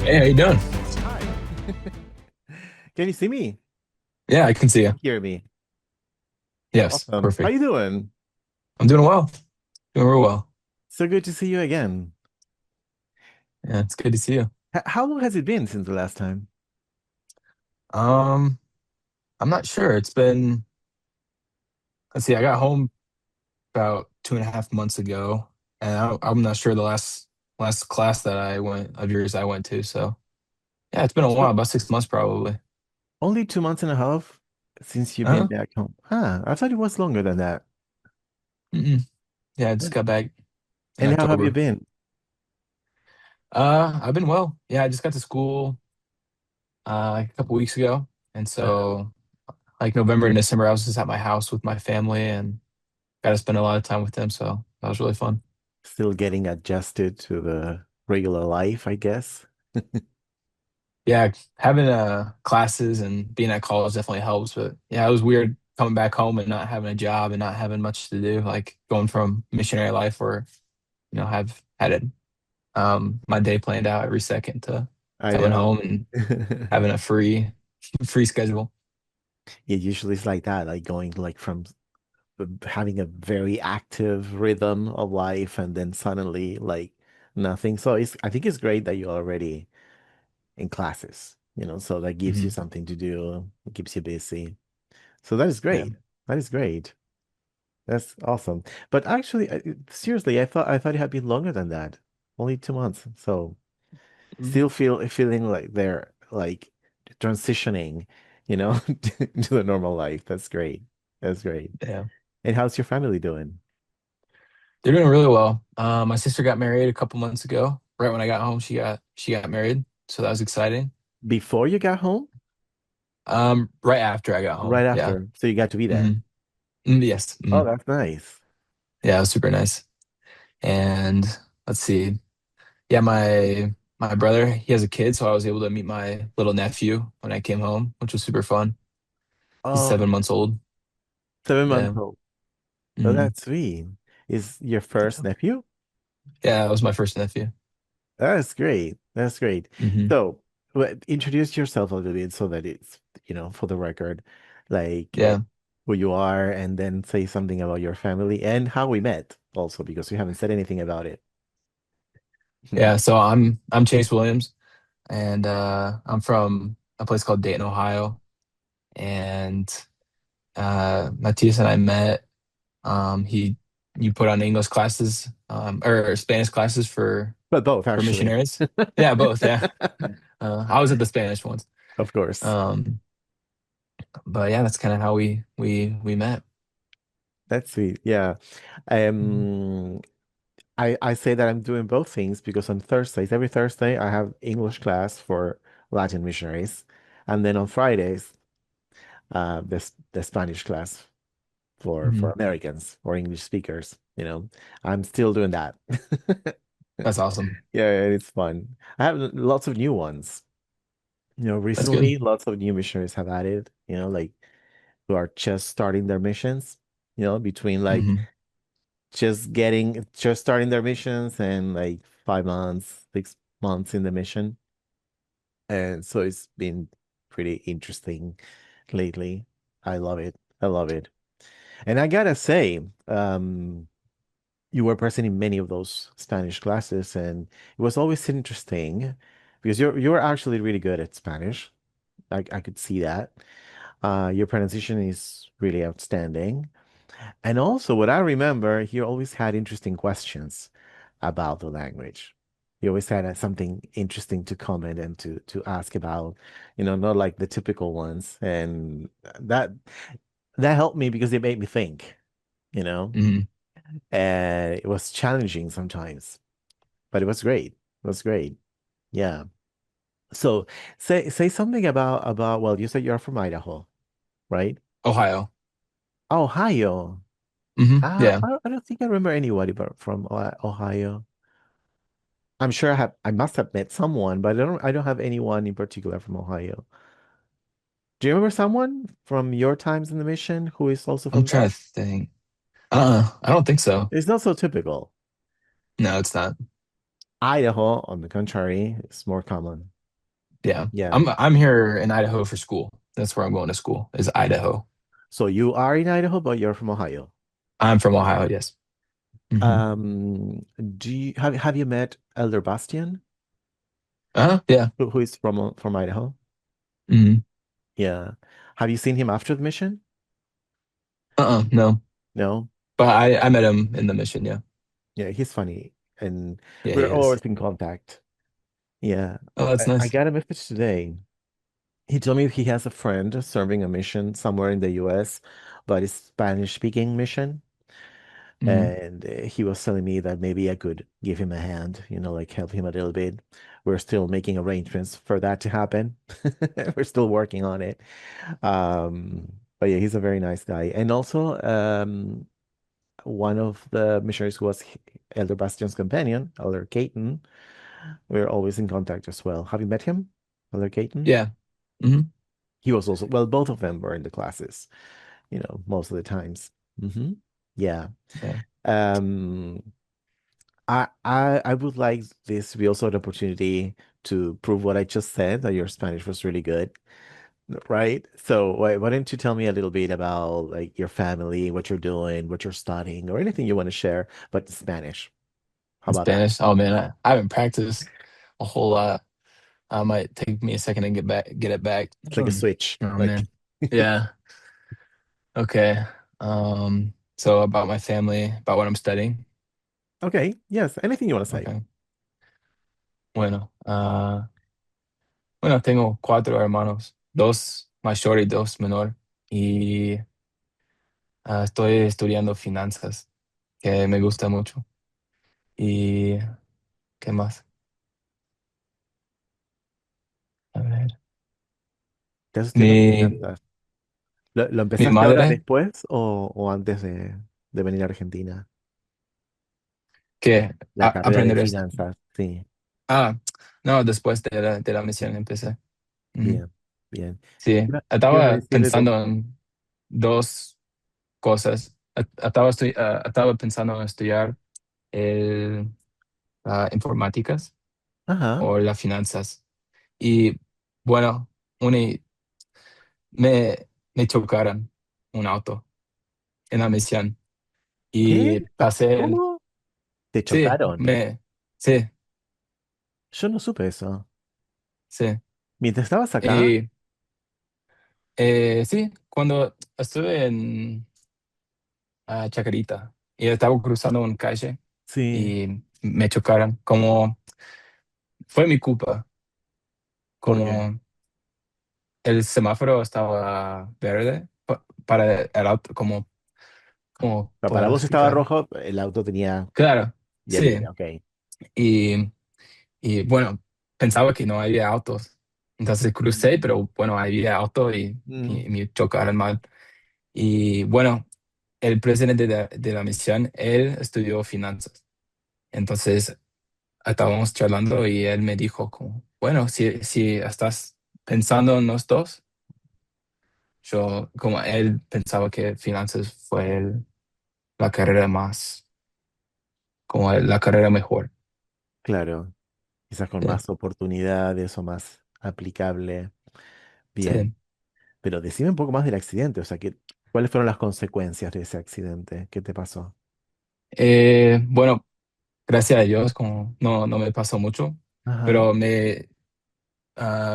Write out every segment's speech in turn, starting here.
Hey, how you doing? Hi. Can you see me? Yeah, I can see you. Hear me? Yes, Awesome. How perfect. you doing? I'm doing well. Doing real well. So good to see you again. Yeah, it's good to see you. How long has it been since the last time? Um, I'm not sure. Let's see, I got home about 2.5 months ago, and I'm not sure the last class that I went of yours I went to. So yeah, it's been a while, So about 6 months probably. only 2 months and a half since you've been Uh-huh. back home. Huh, I thought it was longer than that. Mm-mm. Yeah, I just got back in And how have you October. been? I've been well. Yeah, I just got to school like a couple weeks ago, and Uh, so like November and December, I was just at my house with my family and got to spend a lot of time with them. So that was really fun. Still getting adjusted to the regular life, I guess. Yeah, having classes and being at college definitely helps. But yeah, it was weird coming back home and not having a job and not having much to do. Like going from missionary life where, have had it my day planned out every second to I coming know. home and having a free schedule. It usually is like that, like going like from having a very active rhythm of life and then suddenly like nothing. So I think it's great that you're already in classes, so that gives you Hmm. something to do, it keeps you busy. So that is Yeah. great. That is great. That's awesome. But actually, seriously, I thought it had been longer than that. Only 2 months. So Mhm. still feeling like they're like transitioning, to the normal life. That's great. That's great. Yeah. And how's your family doing? They're doing really well. My sister got married a couple months ago. Right when I got home, she got married, so that was exciting. Before you got home? Right after I got Right home. Yeah. after. So you got to be Hmm. there. Yes. Oh, that's nice. Yeah, it was super nice. And let's see. Yeah, my brother, he has a kid, so I was able to meet my little nephew when I came home, which was super fun. He's Oh, 7 months old. 7 months Yeah. old. Oh, Hmm. that's sweet. Is your first nephew? Yeah, that was my first nephew. That's great. That's great. Hmm. So, introduce yourself a little bit so that it's, for the record, like Yeah. who you are, and then say something about your family and how we met also, because you haven't said anything about it. Yeah. So I'm Chase Williams, and I'm from a place called Dayton, Ohio. And Matthias and I met. He you put on English classes, or Spanish classes But both, for actually. missionaries. Yeah, both. Yeah, I was at the Spanish ones. Of course. Um, but yeah, that's kind of how we met. That's sweet. Yeah. Um, I say that I'm doing both things because on Thursdays, every Thursday, I have English class for Latin missionaries. And then on Fridays, the Spanish class for Mhm. Americans or English speakers. I'm still doing that. That's awesome. Yeah, it's fun. I have lots of new ones. That's good. Recently, lots of new missionaries have added, like who are just starting their missions, between like Hmm. just starting their missions and like 5 months, 6 months in the mission. And so it's been pretty interesting lately. I love it. I love it. And I gotta say, you were present in many of those Spanish classes, and it was always interesting because you're actually really good at Spanish. I could see that. Your pronunciation is really outstanding. And also, what I remember, he always had interesting questions about the language. He always had something interesting to comment and to ask about, not like the typical ones. And that that helped me because it made me think, you know, Hmm. and it was challenging sometimes, but it was great. It was great. Yeah. So say something about well, you said you're from Idaho, right? Ohio. Ohio. Yeah. I don't think I remember anybody but from Ohio. I'm sure I must have met someone, but I don't have anyone in particular from Ohio. Do you remember someone from your times in the mission who is also I'm from trying there? to think. I don't think so. It's not so typical. No, it's not. Idaho, on the contrary, is more common. Yeah. Yeah. I'm here in Idaho for school. That's where I'm going to school, is Idaho. So you are in Idaho, but you're from Ohio. I'm from Ohio, yes. Hmm. Do you have you met Elder Bastian, Yeah. who is from Idaho? Hmm. Yeah. Have you seen him after the mission? No. No. But I met him in the mission, yeah. Yeah, he's funny, and Yeah, he we're is. always in contact. Yeah. Oh, that's I nice. got a message today. He told me he has a friend serving a mission somewhere in the US, but it's Spanish speaking mission. Hmm. And he was telling me that maybe I could give him a hand, like help him a little bit. We're still making arrangements for that to happen. We're still working on it. But yeah, he's a very nice guy. And also, one of the missionaries who was Elder Bastian's companion, Elder Caton, we're always in contact as well. Have you met him, Elder Caton? Yeah. Hmm. He was also, well, both of them were in the classes, most of the times. Yeah. Yeah. Um, I would like this to be also an opportunity to prove what I just said, that your Spanish was really good, right? So why don't you tell me a little bit about like your family, what you're doing, what you're studying, or anything you want to share, but in Spanish. How In about that? Spanish. Oh man, I haven't practiced a whole lot. I might take me a second to get it back. It's like a switch. Oh Like, man. Yeah. Okay. So about my family, about what I'm studying. okay, yes, anything you want to say. Okay. Bueno, bueno, tengo cuatro hermanos, dos mayor y dos menor, y estoy estudiando finanzas, que me gusta mucho. ¿Y qué más? A ver. ¿Estás estudiando Mi, finanzas? ¿Lo mi empezaste ahora madre, después o antes de venir a Argentina? que La carrera de aprender esto. finanzas, sí, Ah, no, después de la misión empecé. Ujú. bien, bien. Sí, ¿Qué iba a estaba decir de tu... pensando en dos cosas. Estaba pensando en estudiar el, informáticas Ajá, o las finanzas. Y bueno, una, me chocaron un auto en la misión ¿qué? y pasé ¿Cómo? ¿Te sí, chocaron? sí, Yo no supe eso. sí. Mientras estabas acá, Y sí, cuando estuve en Chacarita y estaba cruzando una calle sí. y me chocaron, como fue mi culpa, ¿Por qué? como el semáforo estaba verde para el auto, como Pero para puedo vos estaba explicar. rojo, el auto tenía Claro, vía sí. libre, ok. Y, y bueno, pensaba que no había autos. Entonces crucé, Mm, pero bueno, había auto mm, y me chocaron mal. Y bueno, el presidente de la misión, él estudió finanzas. Entonces estábamos charlando y él me dijo como, bueno, si estás pensando en los dos, yo, como él pensaba que finanzas fue la carrera más, como la carrera mejor. claro, quizás con Sí, más oportunidades o más aplicable. Bien, sí. pero decime un poco más del accidente, o sea, ¿cuáles fueron las consecuencias de ese accidente? ¿Qué te pasó? Bueno, gracias a Dios, como no me pasó mucho, Ajá. pero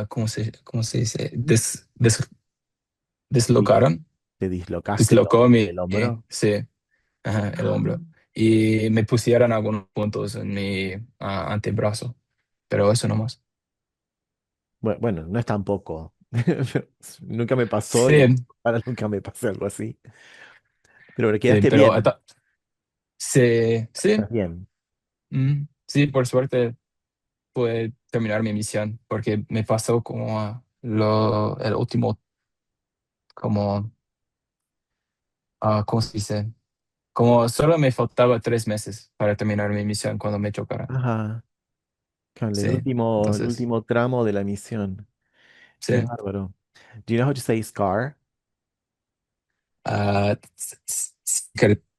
cómo se dice? ¿Y Deslocaron, te dislocaste deslocó el hombro? sí, ajá, el Ah. hombro. Y me pusieron algunos puntos en mi antebrazo, pero eso nomás. Bueno, no es tan poco. Nunca me pasó y Sí, ahora nunca me pasó algo así. Pero sí, quedaste pero bien. sí, sí, Estás bien. sí, por suerte pude terminar mi misión, porque me pasó como el último, como, ¿cómo se dice? Como solo me faltaba 3 meses para terminar mi misión cuando me chocara. Ajá. Con Sí, el entonces, último tramo de la misión. Qué sí. bárbaro. Do you know how to say scar?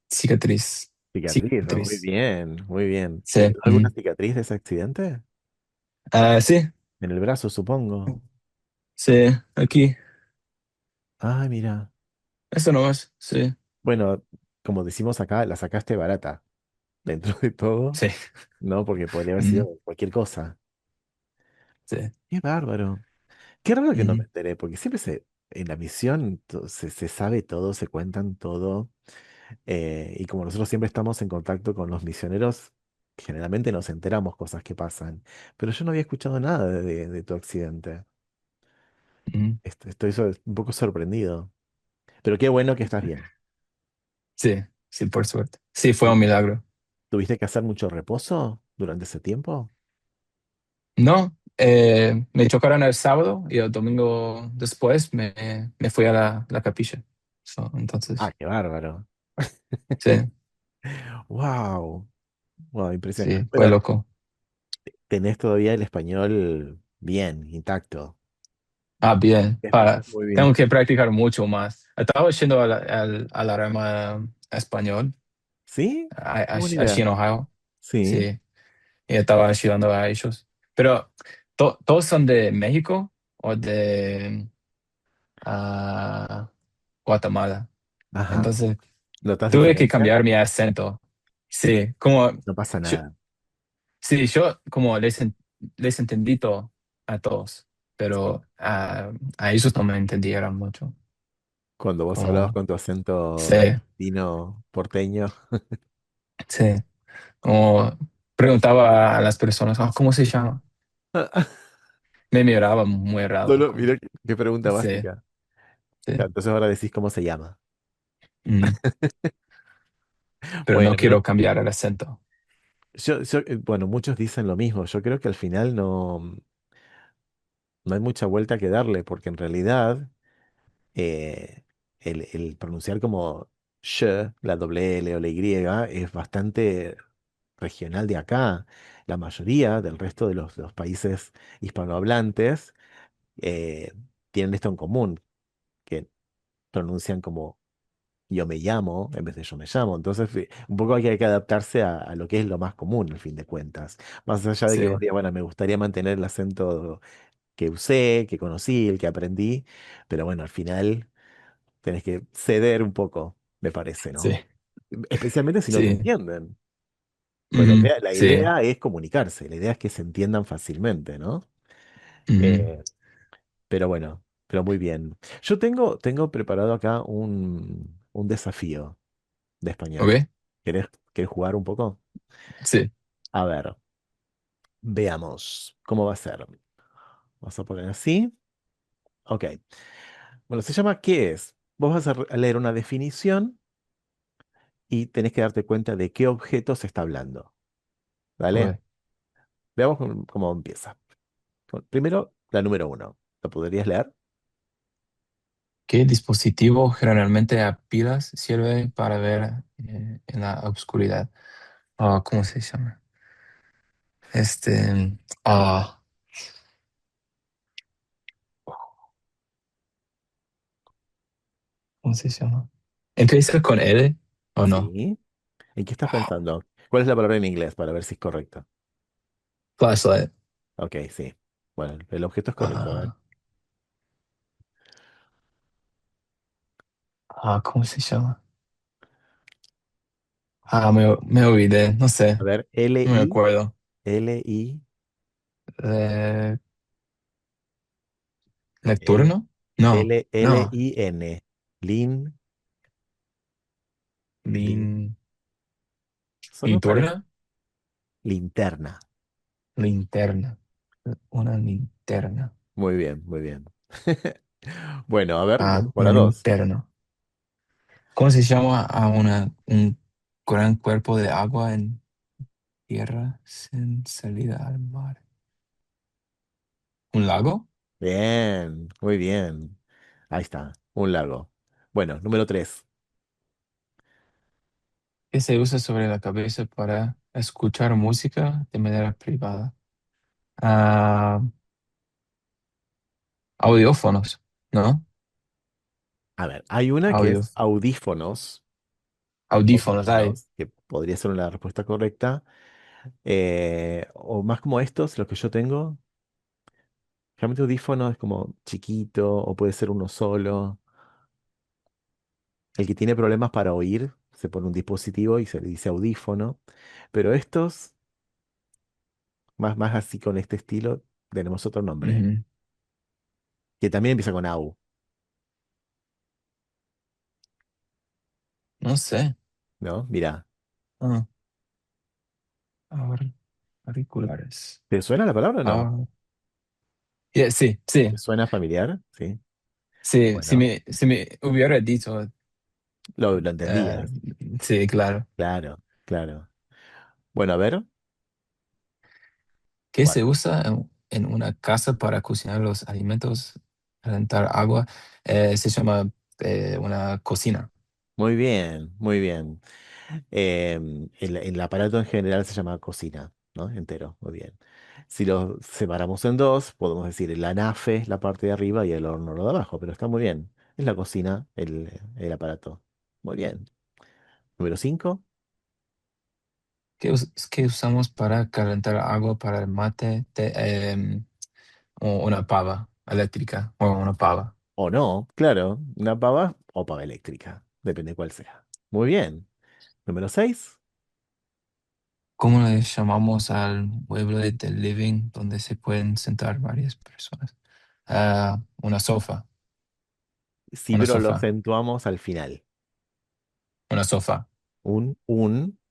Cicatriz. Cicatriz. Muy Cicatriz. bien, muy bien. ¿Te Sí. quedó alguna cicatriz de ese accidente? Sí. En el brazo, supongo. Sí, aquí. Ay, mira. Eso nomás. Sí, Bueno, como decimos acá, la sacaste barata. Dentro de todo, sí. ¿no? Porque podría haber Mm, sido cualquier cosa. sí. Qué bárbaro. Qué raro que no me Mm, enteré, porque siempre en la misión se sabe todo, se cuentan todo. Y como nosotros siempre estamos en contacto con los misioneros, generalmente nos enteramos cosas que pasan. Pero yo no había escuchado nada de tu accidente. mm. Estoy un poco sorprendido. Pero qué bueno que estás bien. Sí, sí, por suerte. Sí, fue ¿Y un milagro. tuviste que hacer mucho reposo durante ese tiempo? No, me chocaron el sábado y el domingo después me fui a la capilla. Ah, Entonces, qué bárbaro. sí, Wow. Wow, impresionante. sí, fue Pero loco. tenés todavía el español bien, intacto. Ah, bien. Muy Tengo bien. que practicar mucho más. Estaba yendo a la rama español, ¿Sí? Qué buena allí idea. en Ohio. Sí. Sí, y estaba ayudando a ellos. Pero, ¿todos son de México o de ah, Guatemala? Ajá. Entonces, ¿Notas tuve que diferencia? cambiar mi acento. Sí, como, No pasa yo, nada. sí, yo como les entendí todo a todos, pero a ellos no me entendieron mucho. Cuando vos hablabas Como, con tu sí, acento argentino porteño. sí, como preguntaba a las personas, "Ah, ¿cómo se llama?" Me miraba muy raro, Solo, como, mira qué pregunta sí, básica. sí. Claro, entonces ahora decís cómo se llama. Mm, pero Bueno, no pero quiero cambiar el acento. bueno, muchos dicen lo mismo. Yo creo que al final no hay mucha vuelta que darle, porque en realidad eh, el pronunciar como sh, la doble L o la Y, es bastante regional de acá. La mayoría del resto de los países hispanohablantes eh, tienen esto en común, que pronuncian como yo me llamo en vez de yo me llamo. Entonces, un poco hay que adaptarse a lo que es lo más común, al fin de cuentas. Más allá de que vos Sí, digas, bueno, me gustaría mantener el acento que usé, que conocí, el que aprendí, pero bueno, al final tenés que ceder un poco, me parece, sí, ¿no? Especialmente si no te sí, entienden. Pues ujú, la sí, idea es comunicarse, la idea es que se entiendan fácilmente, ¿no? ujú. Eh, pero bueno, pero muy bien. Yo tengo preparado acá un desafío de español. ¿Ok? ¿Querés jugar un poco? Sí, A ver, veamos cómo va a ser. Vamos a poner así. Ok. Bueno, se llama ¿qué es? Vos vas a leer una definición y tenés que darte cuenta de qué objeto se está hablando. ¿Vale? ok. Veamos cómo empieza. Primero, la número uno. ¿Lo podrías leer? ¿Qué dispositivo generalmente a pilas sirve para ver en la oscuridad? Ah, ¿cómo se llama? Este, ah, ¿Cómo se llama? ¿Empieza con L o no? Sí. ¿En qué estás pensando? ¿Cuál es la palabra en inglés para ver si es correcto? Flashlight. Ok, sí. Bueno, el objeto es correcto. A ver, Ah, ¿Cómo se llama? Me olvidé, no sé, a ver, no me acuerdo. L-I, Eh, ¿Lectura, L, no? No, no. L-I-N. Lin, lin. Lin, Solo parece ¿Linterna? linterna. Linterna. Una linterna. Muy bien, muy bien. Bueno, a ver, vamos por Una la dos. linterna. ¿Cómo se llama a un gran cuerpo de agua en tierra sin salida al mar? ¿Un lago? Bien, muy bien. Ahí está, un lago. Bueno, número tres. Que se usa sobre la cabeza para escuchar música de manera privada. Ah, Audífonos, ¿no? A ver, hay una que es Audios. audífonos, Audífonos, hay. audífonos, que podría ser una respuesta correcta. O más como estos, los que yo tengo, Realmente audífono es como chiquito o puede ser uno solo. El que tiene problemas para oír se pone un dispositivo y se le dice audífono. Pero estos, más así con este estilo, tenemos otro nombre, Ujú. que también empieza con AU, No sé. ¿no? Mira, Ah, auriculares. ¿te suena la palabra o no? Ah, sí, ¿Te sí, suena familiar? Sí. sí. Bueno, Si me hubiera dicho, lo eh, entendías. sí, claro. Claro, claro. Bueno, a ver, ¿Qué ¿cuál? se usa en una casa para cocinar los alimentos, calentar agua? Se llama una cocina. Muy bien, muy bien. El aparato en general se llama cocina, ¿no? Entero, muy bien. Si lo separamos en dos, podemos decir el anafe es la parte de arriba y el horno lo de abajo, pero está muy bien. Es la cocina, el aparato. Muy bien. Número 5. ¿Qué usamos para calentar agua para el mate? O una pava eléctrica o una pava. O no, claro, una pava o pava eléctrica, depende cuál sea. Muy bien. Número 6. ¿Cómo le llamamos al mueble de living donde se pueden sentar varias personas? Una sofá, Sí, una pero lo sofá, acentuamos al final. una sofá. Un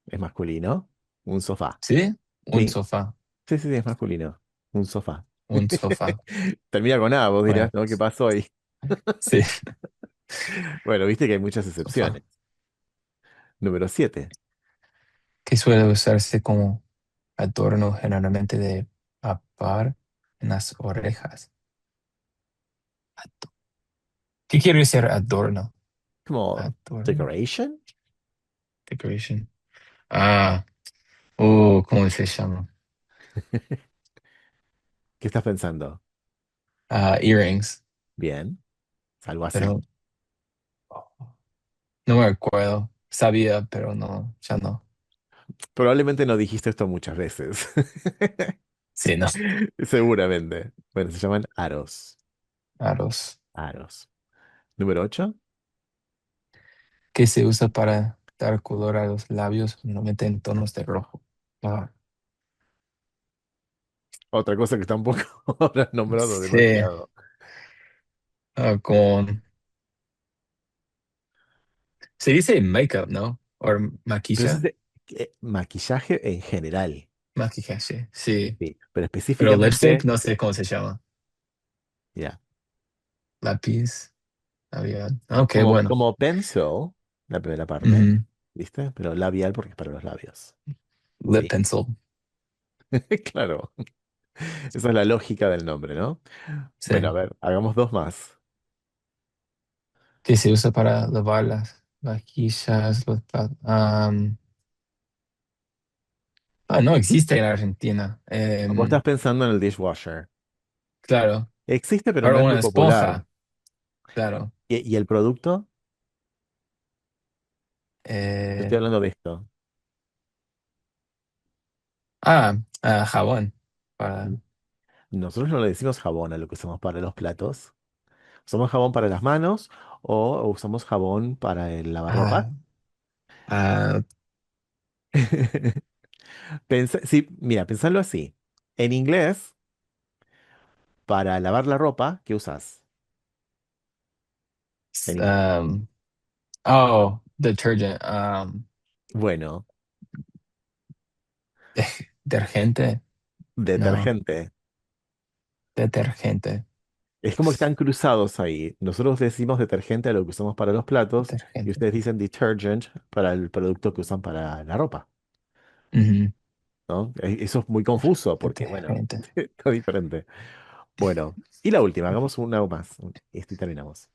es masculino, un sofá. ¿Sí? Un Sí, sofá, sí, sí, sí, es masculino, un sofá. un sofá. Termina con A, vos dirás, Bueno, ¿no? ¿Qué pasó ahí? sí, Bueno, viste que hay muchas excepciones. sofá. Número 7. Que suele usarse como adorno generalmente de papar en las orejas. Ado- ¿Qué quiere decir adorno? Como Adorno, decoration. decoration. ¿Cómo se llama? ¿Qué estás pensando? Earrings, Bien, algo así. pero no me acuerdo. Sabía, pero no, ya no. Probablemente no dijiste esto muchas veces. Sí, no. Seguramente. Bueno, se llaman aros. Aros. Aros. Número 8. Que se usa para dar color a los labios, normalmente en tonos de rojo. Ah, Otra cosa que tampoco habrás nombrado sí, demasiado. con... Se dice makeup, ¿no? O Pero eso es maquilla. de maquillaje en general. Maquillaje, sí. Sí, pero Pero lipstick, específicamente, no sé cómo se llama. ya. Lápiz, labial. Ok, Como, bueno. como pencil, la primera parte, Ujú. ¿viste? Pero labial porque es para los labios. Lip Sí, pencil, claro. Esa es la lógica del nombre, ¿no? Bueno, a sí. ver, hagamos dos más. Que se usa para lavar las vajillas, los platos. No existe en Argentina. Vos estás pensando en el dishwasher. Claro. Existe, pero no Ahora es muy una popular. esponja, claro. ¿Y el producto? Te Eh, estoy hablando de esto. jabón. Para, Nosotros no le decimos jabón a lo que usamos para los platos. ¿Usamos jabón para las manos o usamos jabón para el lavarropa? ah, ah, Sí, mira, pensarlo así. En inglés, para lavar la ropa, ¿qué usas? s- En inglés. um, oh, detergent. Bueno, Detergente. No, detergente. detergente. Es como que están cruzados ahí. Nosotros decimos detergente a lo que usamos para los platos y Detergente. ustedes dicen detergent para el producto que usan para la ropa, Ujú. ¿no? Eso es muy confuso porque, bueno, Detergente. está diferente. Bueno, y la última, hagamos una más. Y terminamos.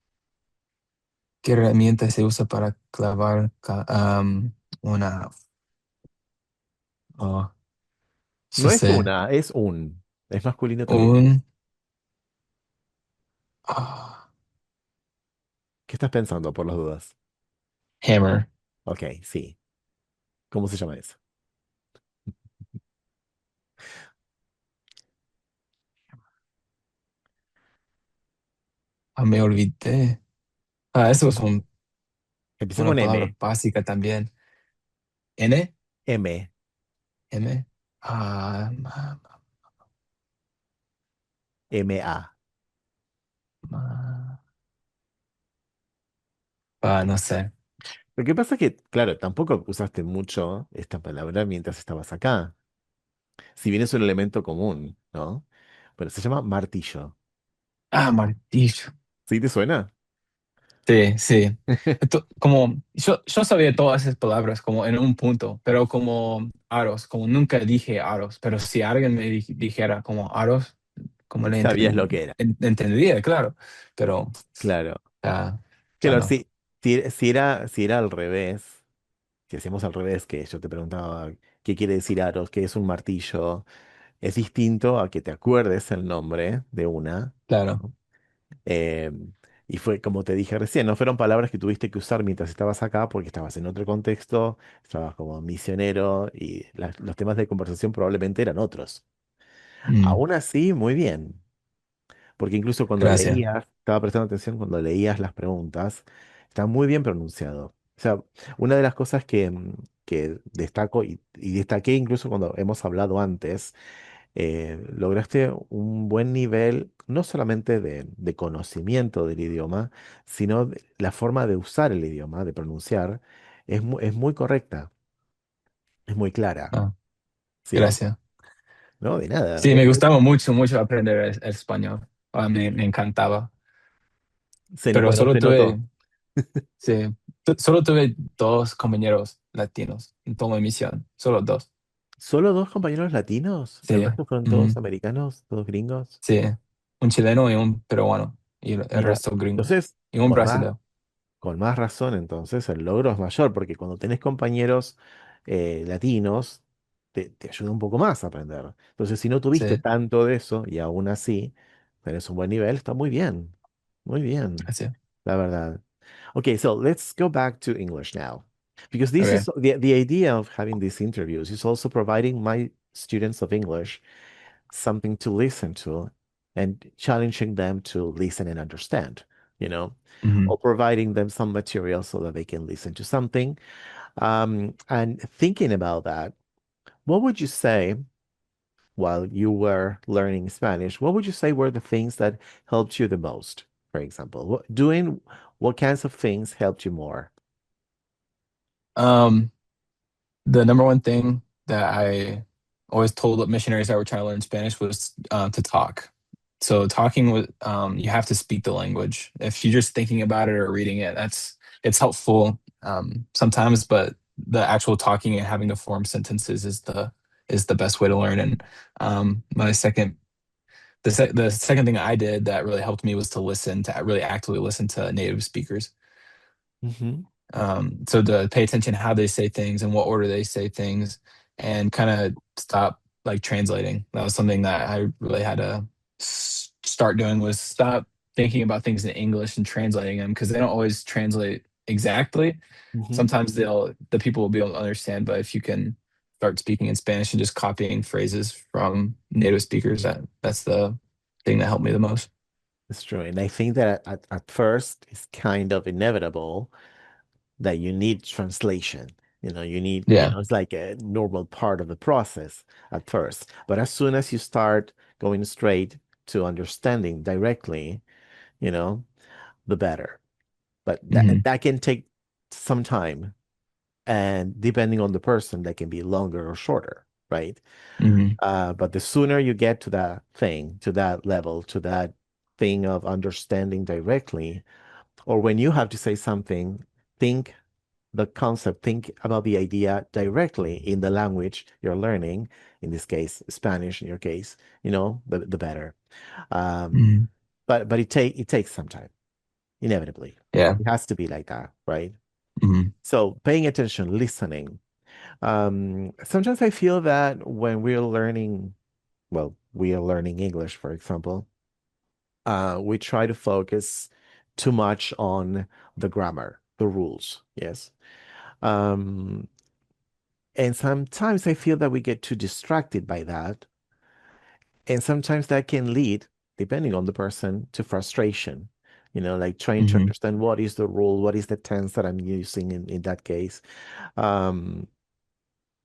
¿Qué herramienta se usa para clavar una... Oh, No yo es sé. una, es un. Es masculino también. Un... ah, ¿Qué estás pensando por las dudas? hammer. Ok, sí. ¿Cómo se llama eso? me olvidé. Eso es Empieza una con palabra M. básica también. ¿N? M. ¿M? M-A. Ma- no sé. Lo que pasa es que, claro, tampoco usaste mucho esta palabra mientras estabas acá. Si bien es un elemento común, ¿no? Pero se llama martillo. Martillo. ¿Sí te suena? Sí, sí. Como yo sabía todas esas palabras como en un punto, pero como aros, como nunca dije aros, pero si alguien me dijera como aros, como le Sabías lo que era. entendería, claro, pero Claro. ya, ya Claro, no. sí. Si era al revés, si hacemos al revés, que yo te preguntaba qué quiere decir aros, qué es un martillo, es distinto a que te acuerdes el nombre de una, Claro. ¿no? Eh, y fue como te dije recién, no fueron palabras que tuviste que usar mientras estabas acá porque estabas en otro contexto, estabas como misionero y los temas de conversación probablemente eran otros. Mm, Aún así, muy bien, porque incluso cuando gracias. leías, estaba prestando atención cuando leías las preguntas, está muy bien pronunciado. O sea, una de las cosas que destaco y destaqué incluso cuando hemos hablado antes, lograste un buen nivel, no solamente de conocimiento del idioma, sino la forma de usar el idioma, de pronunciar, es muy correcta, es muy clara, Ah, ¿sí? gracias. No, de nada. Sí, me gustaba mucho, mucho aprender el español. Me encantaba. Pero Bueno, solo se notó. tuve, sí, solo tuve dos compañeros latinos en toda mi misión. Solo dos. ¿Solo dos compañeros latinos? ¿El Sí. resto fueron todos Ujú. americanos, todos gringos? Sí, un chileno y un peruano, y el Mira, resto gringos, entonces, y un brasileño. con más razón, entonces el logro es mayor, porque cuando tenés compañeros latinos, te ayuda un poco más a aprender. Entonces, si no tuviste Sí, tanto de eso y aún así tenés un buen nivel, está muy bien, así. la verdad. Okay, so let's go back to English now. Because this Okay. is the idea of having these interviews is also providing my students of English something to listen to and challenging them to listen and understand, you know, Hmm. or providing them some material so that they can listen to something. And thinking about that, what would you say while you were learning Spanish? What would you say were the things that helped you the most, for example? Doing what kinds of things helped you more? Um, the number one thing that I always told missionaries that were trying to learn Spanish was to talk. So talking with you have to speak the language. If you're just thinking about it or reading it, it's helpful sometimes, but the actual talking and having to form sentences is the best way to learn. And my second the second thing I did that really helped me was to listen to really actively listen to native speakers. Hmm. So to pay attention to how they say things and what order they say things, and kind of stop like translating. That was something that I really had to start doing, was stop thinking about things in English and translating them, because they don't always translate exactly. Hmm. Sometimes the people will be able to understand, but if you can start speaking in Spanish and just copying phrases from native speakers, that's the thing that helped me the most. That's true. And I think that at first it's kind of inevitable that you need translation. Yeah. It's like a normal part of the process at first. But as soon as you start going straight to understanding directly, you know, the better. But Hmm. that can take some time. And depending on the person, that can be longer or shorter, right? Hmm. But the sooner you get to that thing, to that level, to that thing of understanding directly, or when you have to say something, think the concept, think about the idea directly in the language you're learning, in this case, Spanish in your case, the better. Um, Hmm. but it takes some time, inevitably. Yeah. It has to be like that, right? Hmm. So paying attention, listening. Sometimes I feel that when we are learning English, for example, we try to focus too much on the grammar, the rules, yes. Um, And sometimes I feel that we get too distracted by that. And sometimes that can lead, depending on the person, to frustration. like trying to Hmm. understand what is the rule, what is the tense that I'm using in that case. Um,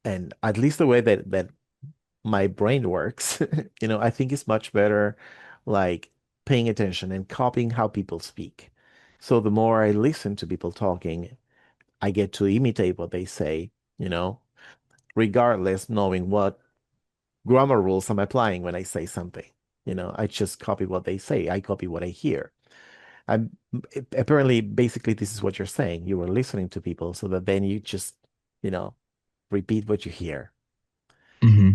and at least the way that my brain works, I think it's much better like paying attention and copying how people speak. So the more I listen to people talking, I get to imitate what they say, you know, regardless knowing what grammar rules I'm applying when I say something. I just copy what they say. I copy what I hear. I'm apparently basically this is what you're saying. You were listening to people so that then you just, you know, repeat what you hear, Hmm.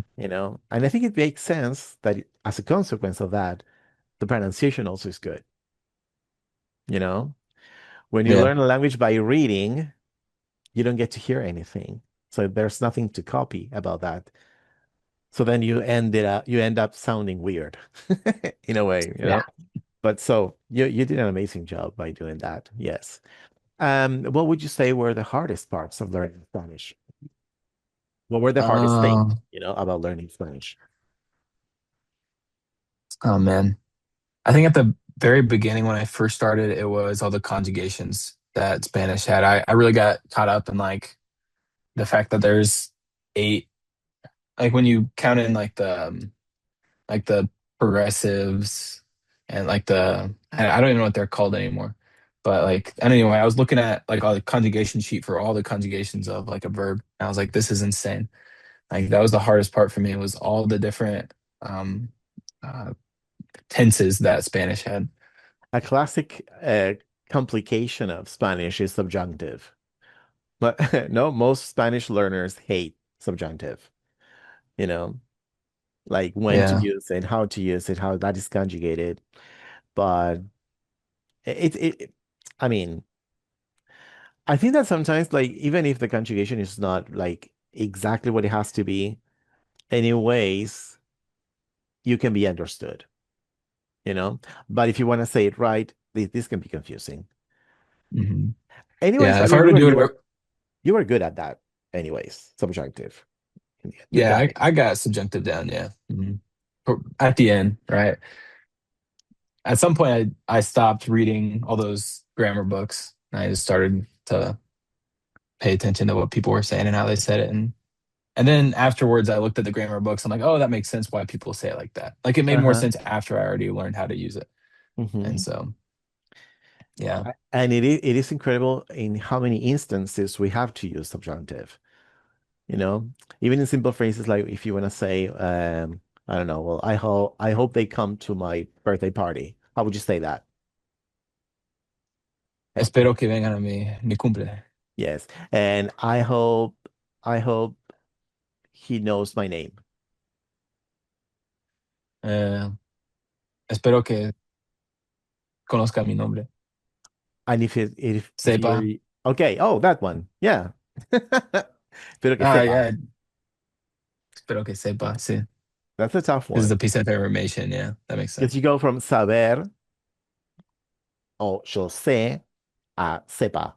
And I think it makes sense that as a consequence of that, the pronunciation also is good, you know? When you Yeah. learn a language by reading, you don't get to hear anything. So there's nothing to copy about that. So then you end up sounding weird in a way. Yeah. But so you did an amazing job by doing that. Yes. What would you say were the hardest parts of learning Spanish? What were the hardest things, Uh, about learning Spanish? oh man. I think at the very beginning when I first started, it was all the conjugations that Spanish had. I really got caught up in like the fact that there's eight, like when you count in like the progressives and like I don't even know what they're called anymore. But like anyway, I was looking at like all the conjugation sheet for all the conjugations of like a verb. And I was like, this is insane. Like that was the hardest part for me was all the different um uh tenses that Spanish had. A classic complication of Spanish is subjunctive. But no, most Spanish learners hate subjunctive, you know, like when to Yeah. use it, how to use it, how that is conjugated. But I mean, I think that sometimes, like, even if the conjugation is not like exactly what it has to be, anyways, you can be understood, you know? But if you want to say it right, this can be confusing. Hmm. Anyways, Yeah. I If I were to remember do you it, were you were good at that. Anyways, subjunctive. You yeah, got it. I got subjunctive down. Yeah. Hmm. At the end, right? At some point, I stopped reading all those grammar books. And I just started to pay attention to what people were saying and how they said it. And then afterwards, I looked at the grammar books. I'm like, oh, that makes sense why people say it like that. Like it made more Uh-huh. sense after I already learned how to use it. And hmm so, yeah, And it is incredible in how many instances we have to use subjunctive, you know? Even in simple phrases like if you want to say, I don't know, well, I hope they come to my birthday party. How would you say that? espero que vengan a mi cumple. Yes. And I hope he knows my name. Eh, espero que conozca mi nombre. And if Sepa. you're okay, oh, that one. Yeah. Espero que Ah, sepa. yeah. Espero que sepa. Sí. That's a tough This is a one. piece of information. Yeah, that makes Because sense. you go from saber or yo sé a sepa,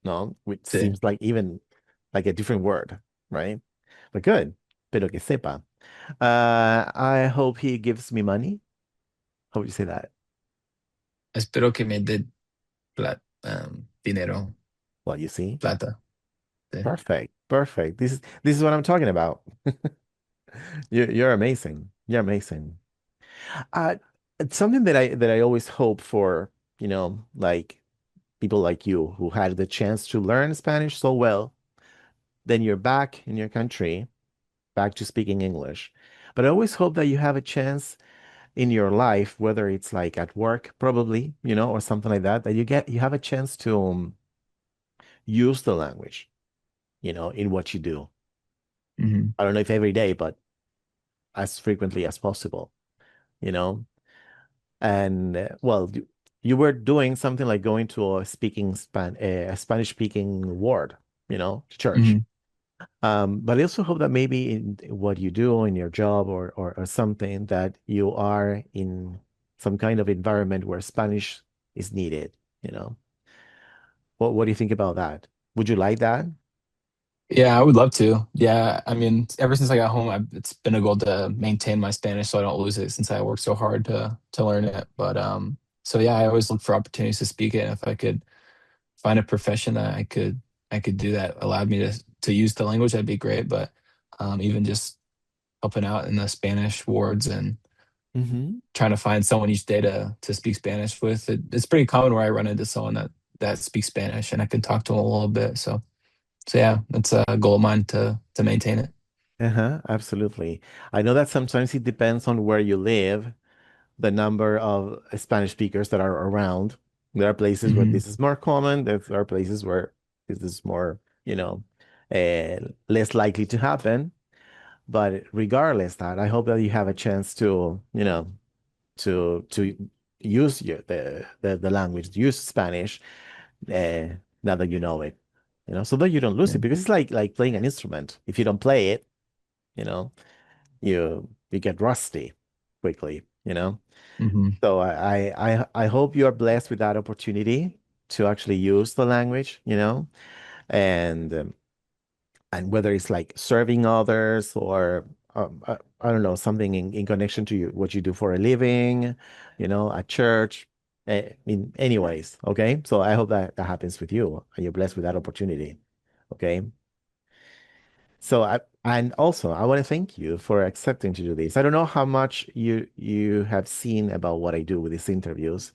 no? Which Sí. seems like even like a different word, right? But good. Pero que sepa. I hope he gives me money. How would you say that? Espero que me dé dinero, Well, you see. plata. Sí. Perfect. Perfect. This is what I'm talking about. You're amazing. You're amazing. Uh, it's something that I always hope for, like people like you who had the chance to learn Spanish so well, then you're back in your country, back to speaking English. But I always hope that you have a chance in your life, whether it's like at work, probably, or something like that, that you have a chance to use the language, in what you do. Hmm. I don't know if every day, but as frequently as possible, you know? And well, you were doing something like going to a Spanish speaking ward, church. Hmm. But I also hope that maybe in what you do in your job or something that you are in some kind of environment where Spanish is needed, you know. What do you think about that? Would you like that? Yeah, I would love to. Yeah, I mean, ever since I got home, it's been a goal to maintain my Spanish so I don't lose it since I worked so hard to learn it. But So yeah, I always look for opportunities to speak it. And if I could find a profession that I could do that allowed me to use the language, that'd be great. But even just helping out in the Spanish wards and Hmm. trying to find someone each day to speak Spanish with, it's pretty common where I run into someone that speaks Spanish and I can talk to them a little bit. So yeah, it's a goal of mine to maintain it. Uh-huh, absolutely. I know that sometimes it depends on where you live, the number of Spanish speakers that are around. There are places where Hmm. this is more common. There are places where this is more, less likely to happen. But regardless that, I hope that you have a chance to, to use the language, to use Spanish, uh, now that you know it, so that you don't lose Yeah. it because it's like playing an instrument. If you don't play it, you know, you get rusty quickly, Hmm. So I hope you are blessed with that opportunity to actually use the language, and and whether it's like serving others or I don't know, something in connection to what you do for a living, at church, in any ways. Okay. So I hope that that happens with you and you're blessed with that opportunity. Okay. So and also I want to thank you for accepting to do this. I don't know how much you have seen about what I do with these interviews.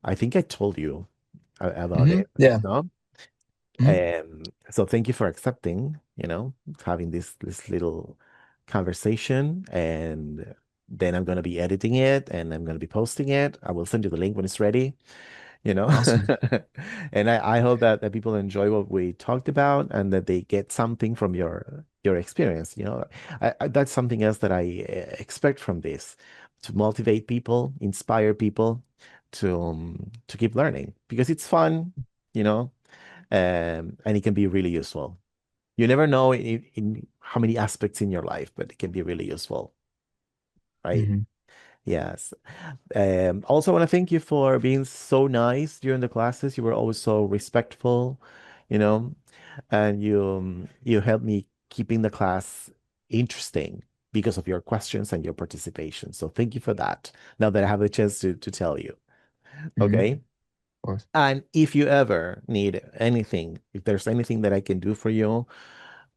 I think I told you about Hmm. it, Yeah. no? Hmm. So thank you for accepting, having this little conversation. And then I'm gonna be editing it and I'm gonna be posting it. I will send you the link when it's ready, you know. Awesome. And I hope that people enjoy what we talked about and that they get something from your experience. That's something else that I expect from this, to motivate people, inspire people to keep learning because it's fun, you know and it can be really useful. You never know in how many aspects in your life, but it can be really useful, right? Hmm. Yes. Also, I want to thank you for being so nice during the classes. You were always so respectful, you know, and you helped me keeping the class interesting because of your questions and your participation. So thank you for that. Now that I have the chance to tell you, Hmm. Of okay? course. And if you ever need anything, if there's anything that I can do for you,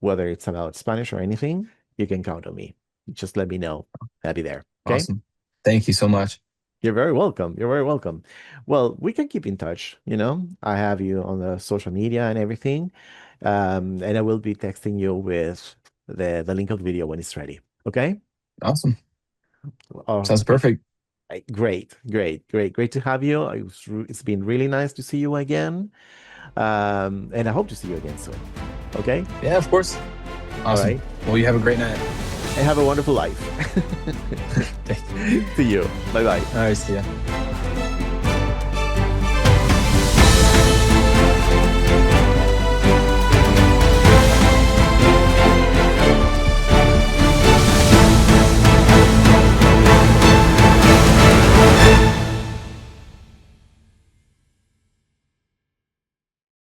whether it's about Spanish or anything, you can count on me. Just let me know. I'll be there. Okay. Awesome. Thank you so much. You're very welcome. You're very welcome. Well, we can keep in touch. I have you on the social media and everything. And I will be texting you with the link of the video when it's ready. Okay. Awesome. Oh, Sounds perfect. great, great, great, great to have you. It's been really nice to see you again. And I hope to see you again soon. Okay. Yeah, of course. All Awesome. right. Well, you have a great night. And have a wonderful life. Thank you. See you. Bye bye. All right, see ya.